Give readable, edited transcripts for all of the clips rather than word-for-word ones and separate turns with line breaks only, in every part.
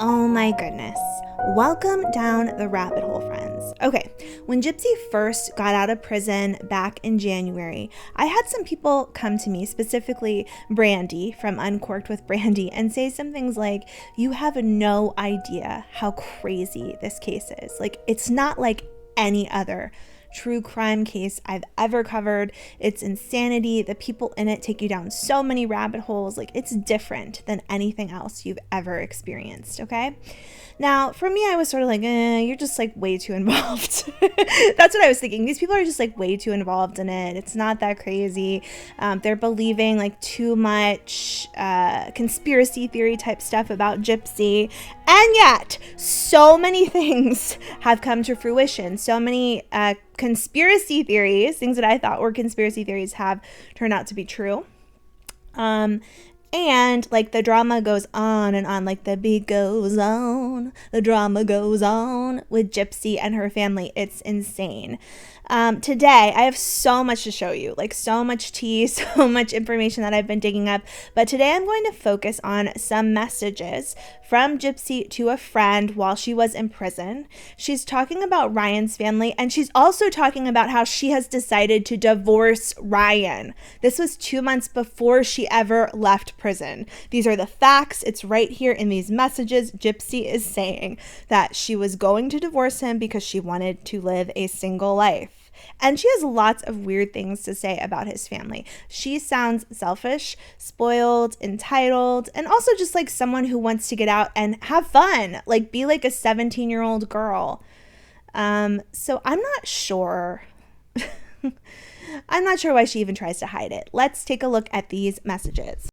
Oh my goodness. Welcome down the rabbit hole, friends. Okay, when Gypsy first got out of prison back in January, I had some people come to me, specifically Brandy from Uncorked with Brandy, and say some things like, you have no idea how crazy this case is. Like, it's not like any other true crime case I've ever covered. It's insanity. The people in it take you down so many rabbit holes. Like, it's different than anything else you've ever experienced, okay? Now, for me, I was sort of like, you're just like way too involved. That's what I was thinking. These people are just like way too involved in it. It's not that crazy. They're believing like too much conspiracy theory type stuff about Gypsy. And yet, so many things have come to fruition. So many conspiracy theories, things that I thought were conspiracy theories, have turned out to be true. And like the drama goes on and on, like the beat goes on, the drama goes on with Gypsy and her family. It's insane. Today, I have so much to show you, like so much tea, so much information that I've been digging up. But today I'm going to focus on some messages from Gypsy to a friend while she was in prison. She's talking about Ryan's family, and she's also talking about how she has decided to divorce Ryan. This was 2 months before she ever left prison. These are the facts. It's right here in these messages. Gypsy is saying that she was going to divorce him because she wanted to live a single life. And she has lots of weird things to say about his family. She sounds selfish, spoiled, entitled, and also just like someone who wants to get out and have fun, like be like a 17-year-old girl. So I'm not sure. I'm not sure why she even tries to hide it. Let's take a look at these messages.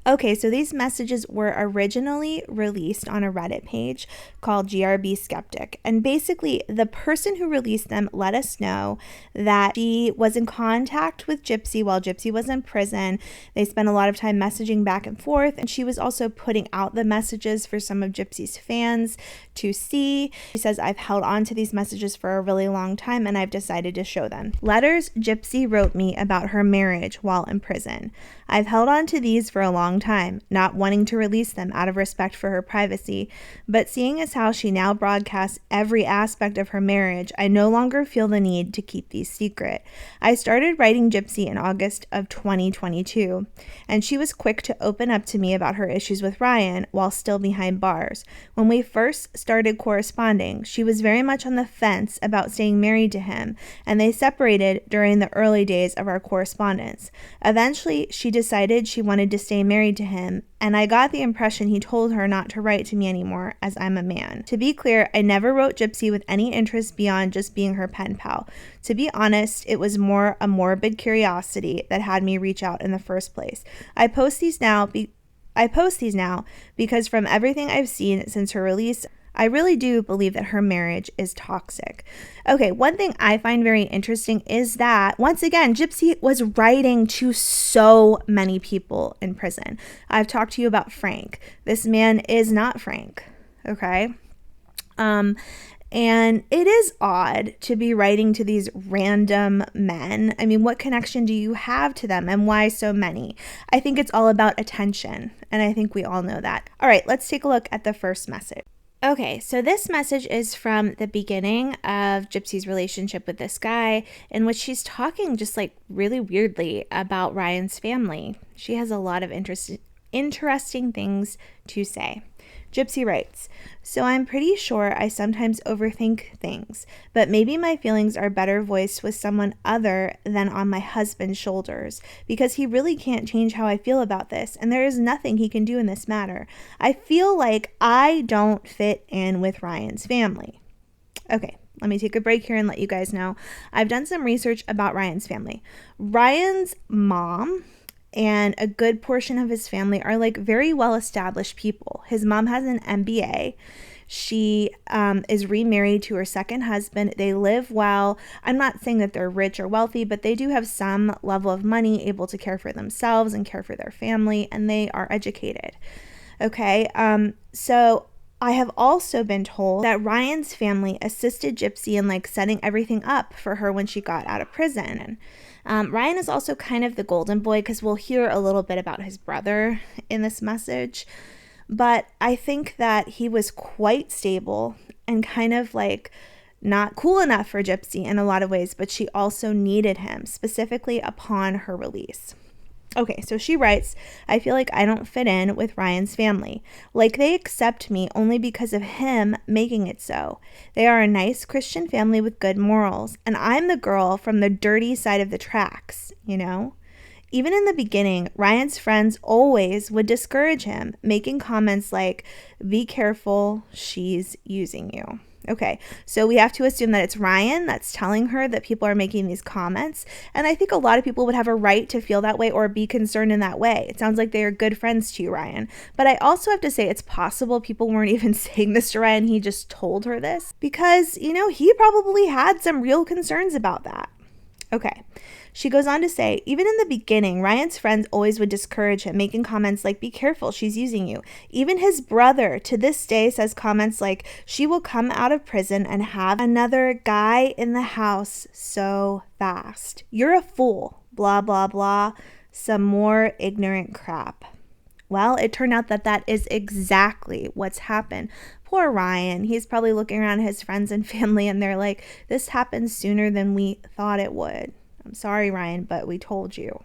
Okay, so these messages were originally released on a Reddit page called GRB Skeptic. And basically, the person who released them let us know that she was in contact with Gypsy while Gypsy was in prison. They spent a lot of time messaging back and forth, and she was also putting out the messages for some of Gypsy's fans to see. She says, I've held on to these messages for a really long time, and I've decided to show them. Letters Gypsy wrote me about her marriage while in prison. I've held on to these for a long time, not wanting to release them out of respect for her privacy, but seeing as how she now broadcasts every aspect of her marriage, I no longer feel the need to keep these secret. I started writing Gypsy in August of 2022, and she was quick to open up to me about her issues with Ryan while still behind bars. When we first started corresponding, she was very much on the fence about staying married to him, and they separated during the early days of our correspondence. Eventually, she decided she wanted to stay married to him, and I got the impression he told her not to write to me anymore as I'm a man. To be clear, I never wrote Gypsy with any interest beyond just being her pen pal. To be honest, it was more a morbid curiosity that had me reach out in the first place. I post these now because from everything I've seen since her release, I really do believe that her marriage is toxic. Okay, one thing I find very interesting is that, once again, Gypsy was writing to so many people in prison. I've talked to you about Frank. This man is not Frank, okay? And it is odd to be writing to these random men. I mean, what connection do you have to them, and why so many? I think it's all about attention, and I think we all know that. All right, let's take a look at the first message. Okay, so this message is from the beginning of Gypsy's relationship with this guy, in which she's talking just like really weirdly about Ryan's family. She has a lot of interesting things to say. Gypsy writes, so I'm pretty sure I sometimes overthink things, but maybe my feelings are better voiced with someone other than on my husband's shoulders, because he really can't change how I feel about this, and there is nothing he can do in this matter. I feel like I don't fit in with Ryan's family. Okay, let me take a break here and let you guys know. I've done some research about Ryan's family. Ryan's mom and a good portion of his family are like very well-established people. His mom has an MBA. She is remarried to her second husband. They live well. I'm not saying that they're rich or wealthy, but they do have some level of money, able to care for themselves and care for their family, and they are educated. Okay, so I have also been told that Ryan's family assisted Gypsy in like setting everything up for her when she got out of prison. And Ryan is also kind of the golden boy, because we'll hear a little bit about his brother in this message. But I think that he was quite stable and kind of like not cool enough for Gypsy in a lot of ways, but she also needed him, specifically upon her release. Okay, so she writes, I feel like I don't fit in with Ryan's family. Like they accept me only because of him making it so. They are a nice Christian family with good morals, and I'm the girl from the dirty side of the tracks, you know? Even in the beginning, Ryan's friends always would discourage him, making comments like, be careful, she's using you. Okay, so we have to assume that it's Ryan that's telling her that people are making these comments. And I think a lot of people would have a right to feel that way or be concerned in that way. It sounds like they are good friends to you, Ryan. But I also have to say it's possible people weren't even saying this to Ryan. He just told her this because, you know, he probably had some real concerns about that. Okay. She goes on to say, even in the beginning, Ryan's friends always would discourage him, making comments like, be careful, she's using you. Even his brother to this day says comments like, she will come out of prison and have another guy in the house so fast. You're a fool, blah, blah, blah. Some more ignorant crap. Well, it turned out that that is exactly what's happened. Poor Ryan. He's probably looking around at his friends and family and they're like, this happened sooner than we thought it would. I'm sorry, Ryan, but we told you.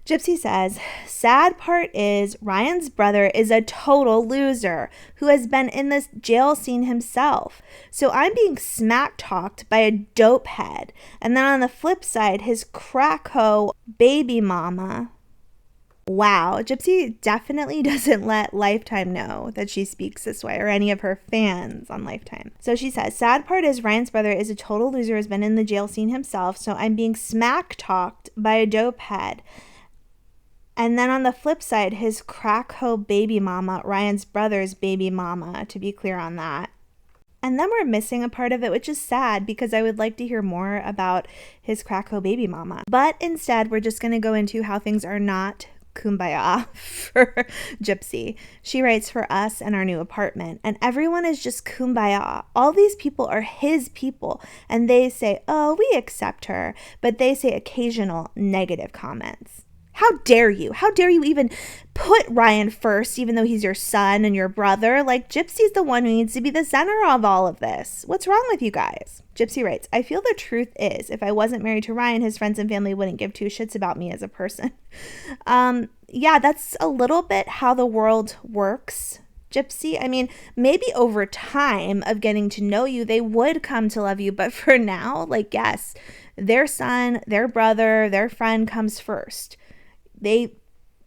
Gypsy says, sad part is Ryan's brother is a total loser who has been in this jail scene himself. So I'm being smack talked by a dope head. And then on the flip side, his crack-ho baby mama. Wow, Gypsy definitely doesn't let Lifetime know that she speaks this way or any of her fans on Lifetime. So she says, sad part is Ryan's brother is a total loser, has been in the jail scene himself, so I'm being smack-talked by a dope head. And then on the flip side, his crack-ho baby mama, Ryan's brother's baby mama, to be clear on that. And then we're missing a part of it, which is sad because I would like to hear more about his crack-ho baby mama. But instead, we're just going to go into how things are not kumbaya for Gypsy. She writes, for us and our new apartment, and everyone is just kumbaya. All these people are his people, and they say, oh, we accept her, but they say occasional negative comments. How dare you? How dare you even put Ryan first, even though he's your son and your brother? Like, Gypsy's the one who needs to be the center of all of this. What's wrong with you guys? Gypsy writes, I feel the truth is, if I wasn't married to Ryan, his friends and family wouldn't give two shits about me as a person. Yeah, that's a little bit how the world works, Gypsy. I mean, maybe over time of getting to know you, they would come to love you. But for now, like, yes, their son, their brother, their friend comes first. They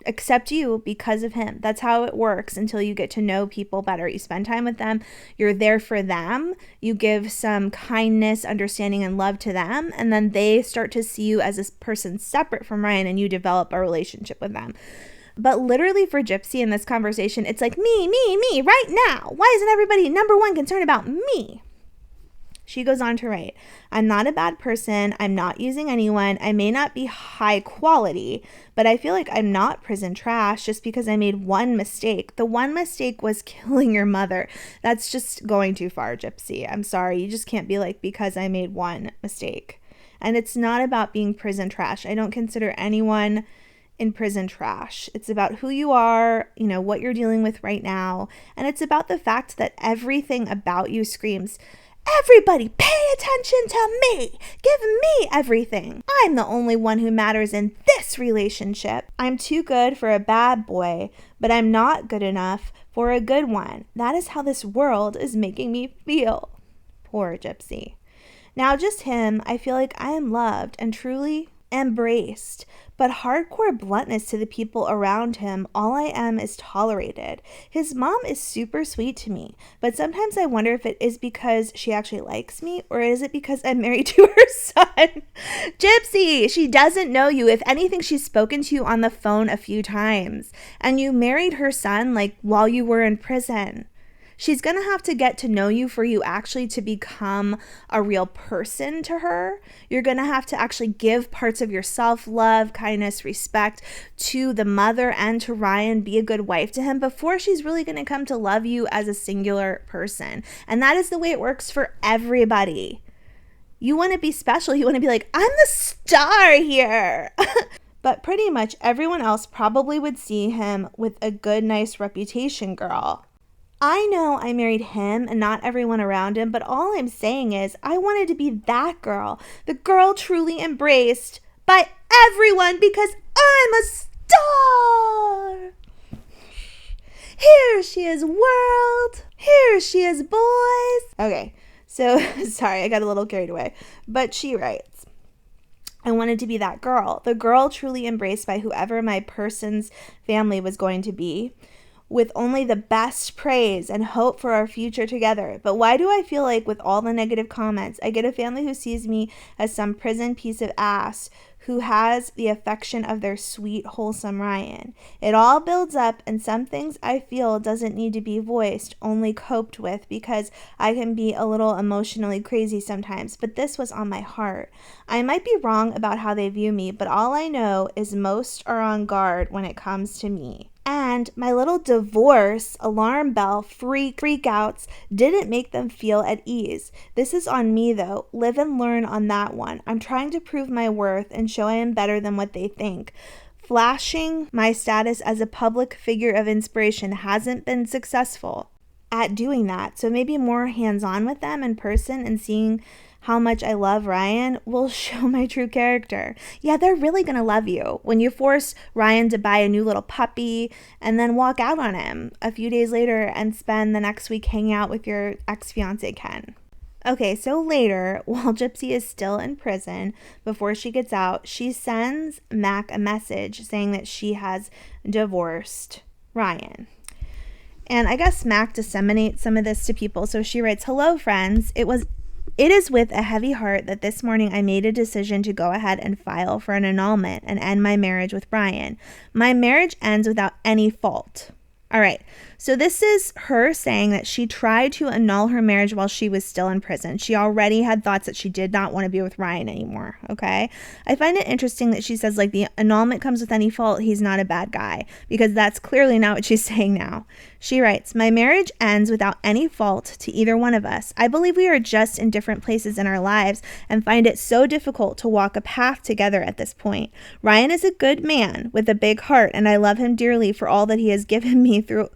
accept you because of him. That's how it works until you get to know people better. You spend time with them. You're there for them. You give some kindness, understanding, and love to them. And then they start to see you as a person separate from Ryan and you develop a relationship with them. But literally for Gypsy in this conversation, it's like me, right now. Why isn't everybody number one concerned about me? She goes on to write, I'm not a bad person. I'm not using anyone. I may not be high quality, but I feel like I'm not prison trash just because I made one mistake. The one mistake was killing your mother. That's just going too far, Gypsy. I'm sorry. You just can't be like, because I made one mistake. And it's not about being prison trash. I don't consider anyone in prison trash. It's about who you are, you know, what you're dealing with right now. And it's about the fact that everything about you screams, everybody pay attention to me. Give me everything. I'm the only one who matters in this relationship. I'm too good for a bad boy, but I'm not good enough for a good one. That is how this world is making me feel. Poor Gypsy. Now just him, I feel like I am loved and truly embraced, but hardcore bluntness to the people around him, all I am is tolerated. His mom is super sweet to me, but sometimes I wonder if it is because she actually likes me, or is it because I'm married to her son? Gypsy, she doesn't know you. If anything, she's spoken to you on the phone a few times, and you married her son like while you were in prison. She's going to have to get to know you for you actually to become a real person to her. You're going to have to actually give parts of yourself, love, kindness, respect to the mother and to Ryan, be a good wife to him before she's really going to come to love you as a singular person. And that is the way it works for everybody. You want to be special. You want to be like, I'm the star here. but pretty much everyone else probably would see him with a good, nice reputation girl. I know I married him and not everyone around him, but all I'm saying is I wanted to be that girl, the girl truly embraced by everyone because I'm a star. Here she is, world. Here she is, boys. Okay, so sorry, I got a little carried away, but she writes, I wanted to be that girl, the girl truly embraced by whoever my person's family was going to be, with only the best praise and hope for our future together. But why do I feel like with all the negative comments, I get a family who sees me as some prison piece of ass who has the affection of their sweet, wholesome Ryan? It all builds up, and some things I feel doesn't need to be voiced, only coped with, because I can be a little emotionally crazy sometimes, but this was on my heart. I might be wrong about how they view me, but all I know is most are on guard when it comes to me. And my little divorce alarm bell freakouts didn't make them feel at ease. This is on me though. Live and learn on that one. I'm trying to prove my worth and show I am better than what they think. Flashing my status as a public figure of inspiration hasn't been successful at doing that. So maybe more hands-on with them in person and seeing how much I love Ryan will show my true character. Yeah, they're really going to love you when you force Ryan to buy a new little puppy and then walk out on him a few days later and spend the next week hanging out with your ex-fiance Ken. Okay, so later, while Gypsy is still in prison, before she gets out, she sends Mac a message saying that she has divorced Ryan. And I guess Mac disseminates some of this to people. So she writes, "Hello, friends. It is with a heavy heart that this morning I made a decision to go ahead and file for an annulment and end my marriage with Brian. My marriage ends without any fault." All right, so this is her saying that she tried to annul her marriage while she was still in prison. She already had thoughts that she did not want to be with Ryan anymore, okay? I find it interesting that she says, like, the annulment comes with any fault. He's not a bad guy, because that's clearly not what she's saying now. She writes, "My marriage ends without any fault to either one of us. I believe we are just in different places in our lives and find it so difficult to walk a path together at this point. Ryan is a good man with a big heart, and I love him dearly for all that he has given me through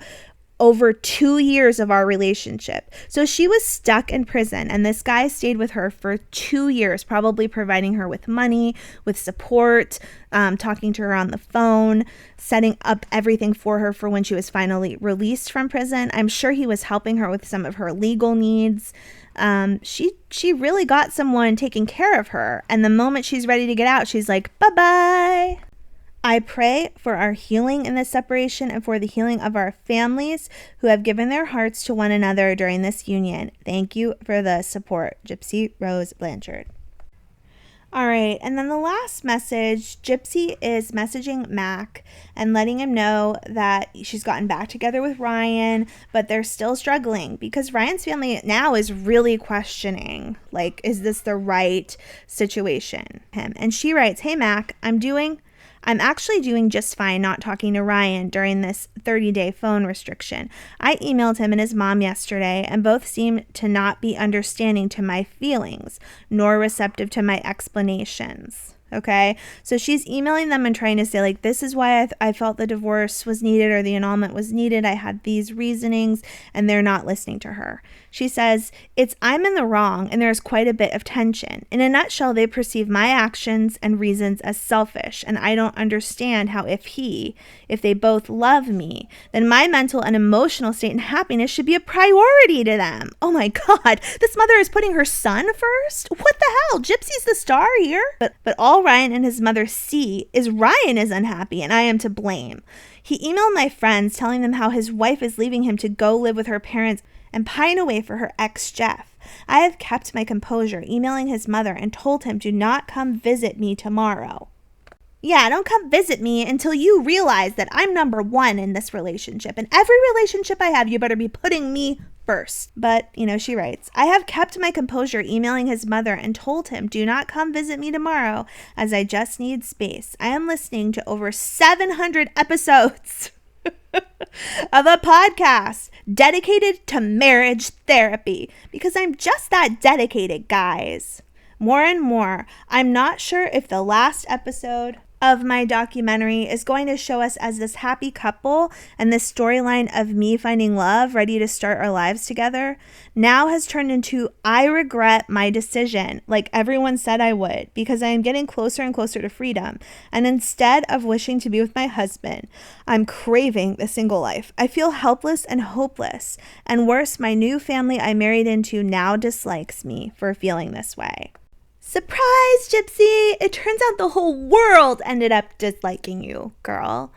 over 2 years of our relationship." So she was stuck in prison, and this guy stayed with her for 2 years, probably providing her with money, with support, talking to her on the phone, setting up everything for her for when she was finally released from prison. I'm sure he was helping her with some of her legal needs. She really got someone taking care of her, and the moment she's ready to get out, she's like, bye-bye. I pray for our healing in this separation and for the healing of our families who have given their hearts to one another during this union. Thank you for the support. Gypsy Rose Blanchard. All right, and then the last message, Gypsy is messaging Mac and letting him know that she's gotten back together with Ryan, but they're still struggling because Ryan's family now is really questioning, like, is this the right situation? And she writes, "Hey Mac, I'm actually doing just fine not talking to Ryan during this 30-day phone restriction. I emailed him and his mom yesterday, and both seem to not be understanding to my feelings, nor receptive to my explanations." Okay, so she's emailing them and trying to say, like, this is why I felt the divorce was needed or the annulment was needed. I had these reasonings, and they're not listening to her. She says, I'm in the wrong, and there's quite a bit of tension. In a nutshell, they perceive my actions and reasons as selfish, and I don't understand how if they both love me, then my mental and emotional state and happiness should be a priority to them. Oh my God, this mother is putting her son first? What the hell? Gypsy's the star here? But all Ryan and his mother see is Ryan is unhappy, and I am to blame. He emailed my friends telling them how his wife is leaving him to go live with her parents and pine away for her ex Jeff. I have kept my composure, emailing his mother and told him to not come visit me tomorrow. Yeah, don't come visit me until you realize that I'm number one in this relationship. And every relationship I have, you better be putting me first. But, she writes, I have kept my composure, emailing his mother and told him, do not come visit me tomorrow as I just need space. I am listening to over 700 episodes of a podcast dedicated to marriage therapy because I'm just that dedicated, guys. More and more, I'm not sure if the last episode of my documentary is going to show us as this happy couple, and this storyline of me finding love, ready to start our lives together, now has turned into I regret my decision, like everyone said I would, because I am getting closer and closer to freedom. And instead of wishing to be with my husband, I'm craving the single life. I feel helpless and hopeless. And worse, my new family I married into now dislikes me for feeling this way. Surprise, Gypsy! It turns out the whole world ended up disliking you, girl.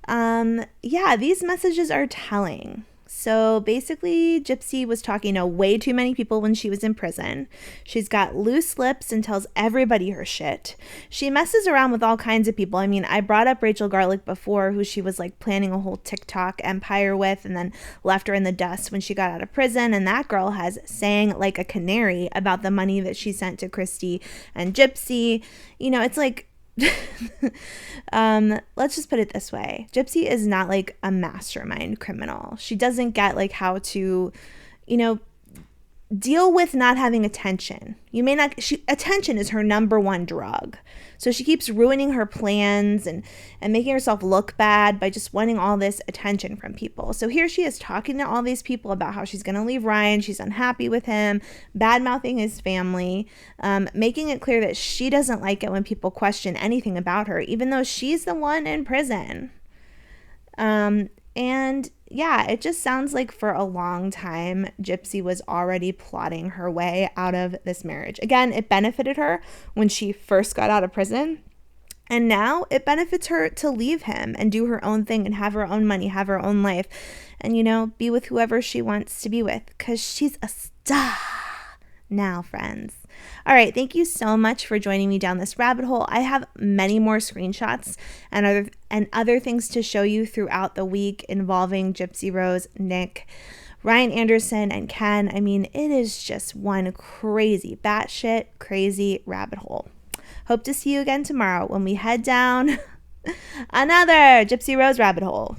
Yeah, these messages are telling. So basically, Gypsy was talking to way too many people when she was in prison. She's got loose lips and tells everybody her shit. She messes around with all kinds of people. I mean, I brought up Rachel Garlick before, who she was like planning a whole TikTok empire with and then left her in the dust when she got out of prison. And that girl has sang like a canary about the money that she sent to Christy and Gypsy. You know, it's like, let's just put it this way. Gypsy is not like a mastermind criminal. She doesn't get like how to, you know, deal with not having attention. Attention is her number one drug. So she keeps ruining her plans and making herself look bad by just wanting all this attention from people. So here she is talking to all these people about how she's going to leave Ryan. She's unhappy with him, bad-mouthing his family, making it clear that she doesn't like it when people question anything about her, even though she's the one in prison. And yeah, it just sounds like for a long time, Gypsy was already plotting her way out of this marriage. Again, it benefited her when she first got out of prison. And now it benefits her to leave him and do her own thing and have her own money, have her own life, and, you know, be with whoever she wants to be with, because she's a star now, friends. All right, thank you so much for joining me down this rabbit hole. I have many more screenshots and other things to show you throughout the week involving Gypsy Rose, Nick, Ryan Anderson, and Ken. I mean, it is just one crazy, batshit crazy rabbit hole. Hope to see you again tomorrow when we head down another Gypsy Rose rabbit hole.